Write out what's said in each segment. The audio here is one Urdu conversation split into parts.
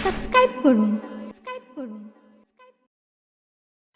সাবস্ক্রাইব করুন।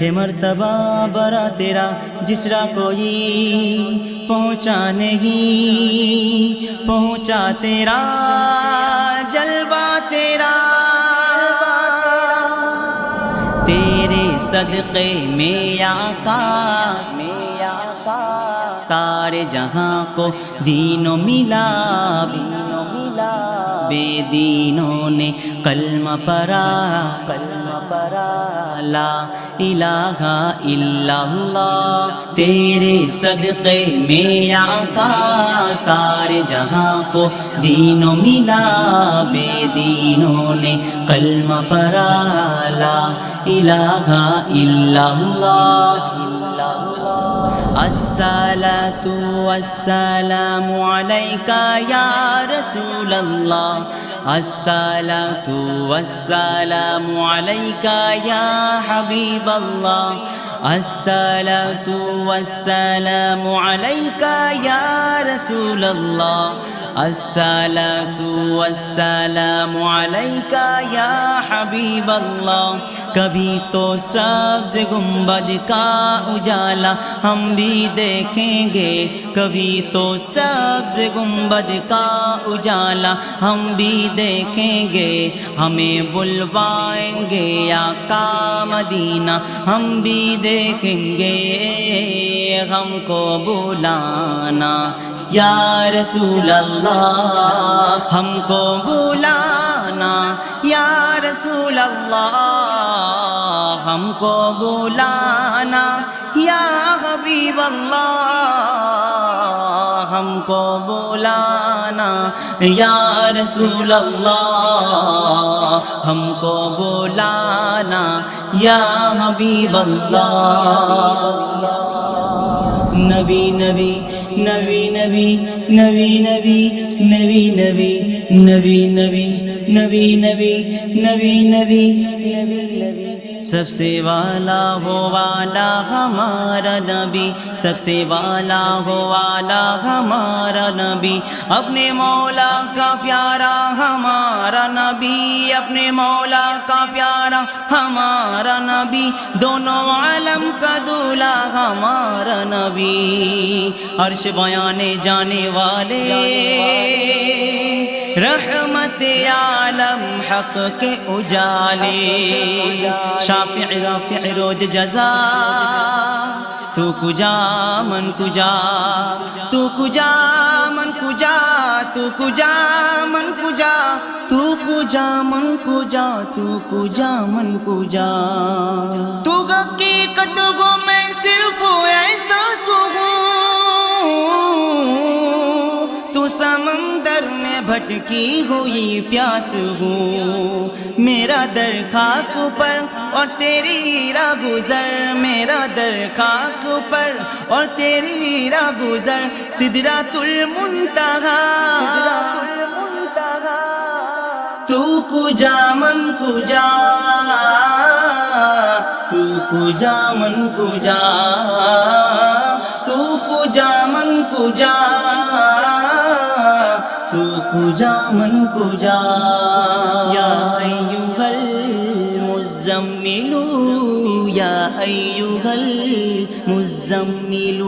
ہے مرتبہ برا تیرا جسرا کوئی پہنچا نہیں، پہنچا تیرا جلوہ تیرا، تیرے صدقے میں آقا سارے جہاں کو دینوں ملا، بے دینوں نے کلمہ پڑھا، لا الہ الا اللہ، تیرے صدقے میں آقا سارے جہاں کو دینوں ملا، بے دینوں نے کلمہ پڑھا، لا الہ الا اللہ۔ الصلاة والسلام عليك يا رسول الله، الصلاة والسلام عليك يا حبيب الله، الصلاة والسلام عليك يا رسول الله، الصلاة والسلام عليك يا حبيب الله۔ کبھی تو سبز گنبد کا اجالا ہم بھی دیکھیں گے، کبھی تو سبز گنبد کا اجالا ہم بھی دیکھیں گے، ہمیں بلوائیں گے آقا مدینہ ہم بھی دیکھیں گے، ہم کو بلانا یا رسول اللہ، ہم کو بلانا یا رسول اللہ، ہم کو بلانا یا حبیب اللہ، ہم کو بلانا یا رسول اللہ، ہم کو بلانا یا حبیب اللہ۔ نبی نبی نبی نبی نبی نبی نبی نبی نبی نبی نبی نبی نبی نبی سب سے والا ہو والا ہمارا نبی، سب سے والا ہو والا ہمارا نبی، اپنے مولا کا پیارا ہمارا نبی، اپنے مولا کا پیارا ہمارا نبی، دونوں عالم کا دولا ہمارا نبی، عرش بیانے جانے والے رحمت عالم حق کے اجالے، شافع رافع روز جزا، تو کجا من کجا، تو کجا من کجا، تو کجا من کجا، تو کجا من کجا، تو کجا من کجا، تو حقیقت ہو میں صرف احساس ہوں، تو سمندر میں بھٹکی ہوئی پیاس ہوں، میرا در خاک پر اور تیری راہ گزر، میرا در خاک پر اور تیری راہ گزر، سدرۃ المنتہا، تو کجا من کجا، تو کجا من کجا، تو کجا من کجا، تو کجا من کجا، یا ایھا المزمل، یا ایھا المزمل،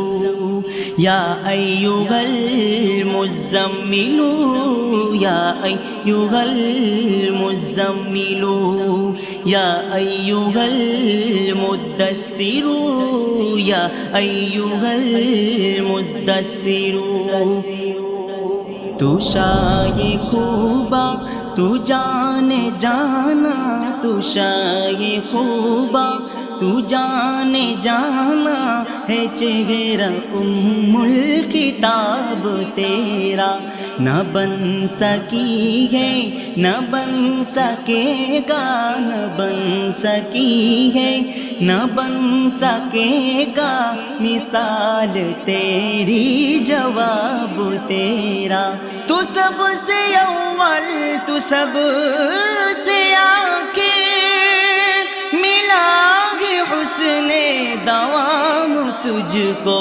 یا ایھا المزمل، یا ایھا المزمل، یا ایھا المدثر، یا ایھا المدثر، تو شائع خوبا تو جانے جانا، تو شائع خوبا تو جانے جانا ہے چہرہ ام الکتاب تیرا، نہ بن سکی ہے نہ بن سکے گا، نہ بن سکی ہے نہ بن سکے گا، مثال تیری جواب تیرا، تو سب سے اول تو سب سے آخر، ملا ہے حسن دوام تجھ کو،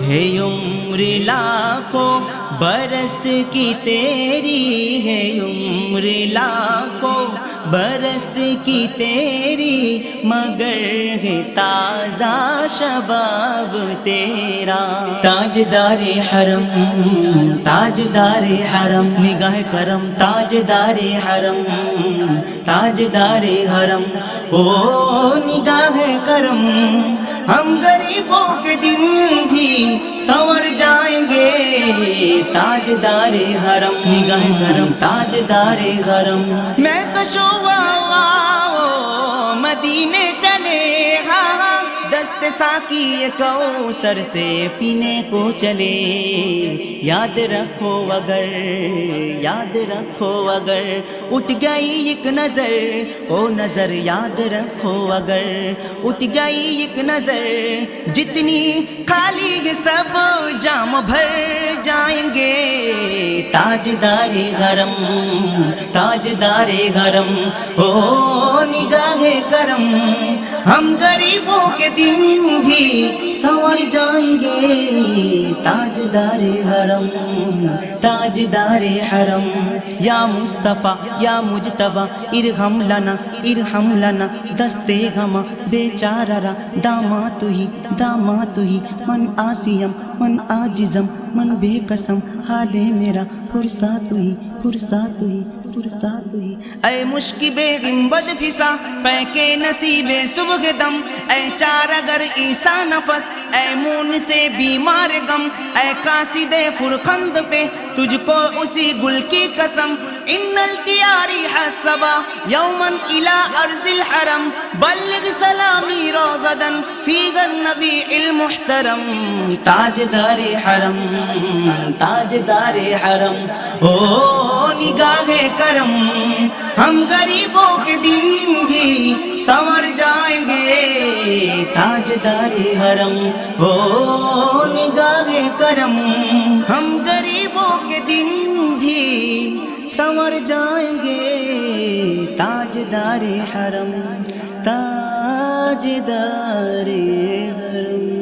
ہے عمر لاکھوں برس کی تیری، ہے عمر لاکھوں برس کی تیری، مگر ہے تازہ شباب تیرا، تاجدار حرم تاجدار حرم، نگاہ کرم تاجدار حرم تاجدار حرم، او نگاہ کرم، ہم غریبوں کے دن بھی سنور جائیں گے، تاجدار حرم، نگاہ کرم تاجدار حرم، میں کشو مدینے چلے ہاں، دست ساقی کوثر سے پینے کو چلے، یاد رکھو اگر اٹھ گئی ایک نظر، او نظر یاد رکھو اگر اٹھ گئی ایک نظر، جتنی خالی یہ سب جام بھر جائیں گے، تاجدار حرم تاجدار حرم، او نگاہ کرم، ہم غریبوں کے دن بھی سنور جائیں گے، تاجدار حرم تاجدار حرم، یا مصطفیٰ یا مجتبیٰ ارحم لنا دستے غم بیچارہ را، داماد ہی من آسیم من آجزم من بے قسم، حال میرا فرصت ہوئی اے مشکب غمبد فسا پہ کے نصیب صبح دم، اے چار اگر عیسیٰ نفس، اے مون سے بیمار غم، اے قاصد فرخند پہ تجھ کو اسی گل کی قسم، ان التیاری حسبا یوما الى ارض الحرم، بلغ سلامی روزدن فی النبی المحترم، تاجدار حرم تاجدار حرم، او نگاہ کرم، ہم غریبوں کے دن بھی سنور جائیں گے، تاجدار حرم، او نگاہ کرم، ہم غریبوں کے دن بھی سنور جائیں گے، تاجدار حرم تاجدار حرم۔